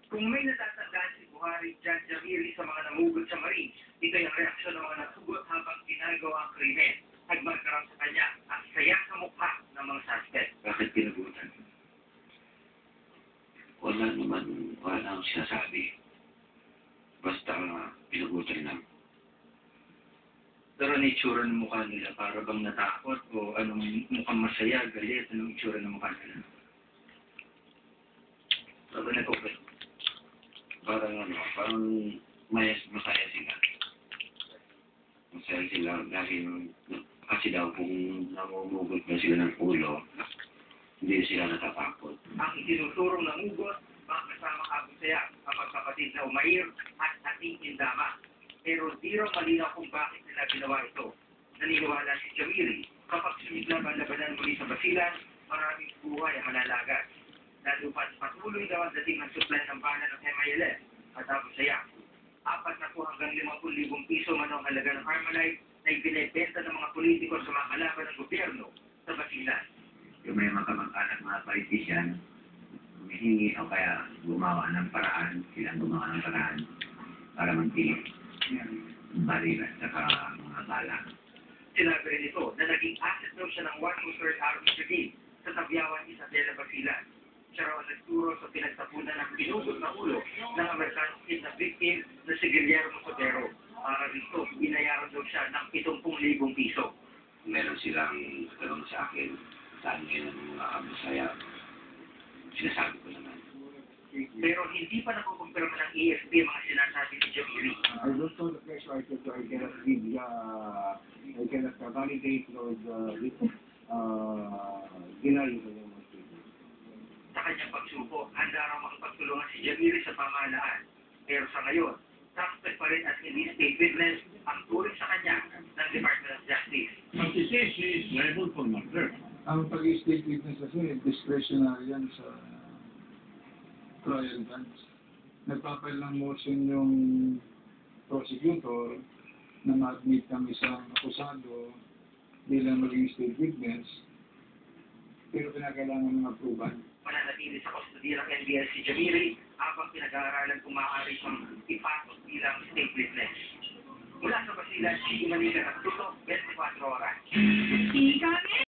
Kung may natatandaan si Buhari John Jamiri sa mga namugod sa Marines, ito yung reaksyon ng mga nasugot habang ginagawa ang krimen. Nagmarkarang sa kanya ang saya sa mukha ng mga suspect. Bakit pinagutan? Wala nang sinasabi. Basta pinagutan lang. Pero ang itsura ng mukha nila, para bang natakot o anong mukhang masaya, galit, anong itsura ng mukha nila? Sabi na okay. Parang masaya sila. Masaya sila dahil kasi daw kung namumugot na sila ng ulo, hindi sila natatakot. Ang itinuturong ng ugot, mga kasamang Abu Sayyaf, ang magkapatid na Umair at ating Indama. Pero di raw malinaw kung bakit nila ginawa ito. Naniniwala si Jamiri, kapag sumigla ang labanan muli sa Basilan, maraming buhay ang malalagas. Lalo pa't patuloy daw ang dating ng supply ng bala ng MILF at Abu Sayyaf. 4 na po hanggang 50,000 piso man ang halaga ng Armalite na ibinibenta ng mga politiko sa mga kalaban ng gobyerno sa Basilan. Yung may makamag-anak mga politician, humihingi o kaya gumawa ng paraan, silang gumawa ng paraan para mantinig baril at saka mga bala. Sinabi rin ito na naging asset daw siya ng 123rd Army Brigade sa Tabyawan, Isabela, Basilan. Siya raw ang nagturo sa pinagtapunan ng pinugot na ulo ng Amerikanong kidnap victim na si Guillermo Sotero. Para rito, binayaran daw siya ng 70,000 piso. Meron silang tanong sa akin, saan ngayon ang mga Abu Sayyaf. Sinasabi ko naman. Pero hindi pa nakukumpirma ng AFP ang mga sinasabi ni Jamiri. I don't know the press article, so I cannot give, I cannot validate or deny the Sa kanyang pagsuko, handa raw makipagtulungan si Jamiri sa pamahalaan. Pero sa ngayon, suspect pa rin at hindi state witness ang turing sa kanya ng Department of Justice. But he says he is liable for murder. Ang pag-state witness kasi, discretionary yan sa trial branch. Nagpapail ng motion yung prosecutor na ma-admit ng isang akusado bilang maging state witness, pero pinakailangan ng approval. Mananatili sa kustodiya ng NBS si Jamiri habang pinag-aaralan kung maaari siyang ipasok bilang state witness. Mula sa Basilan, si Manila, Tutok, 24 oras.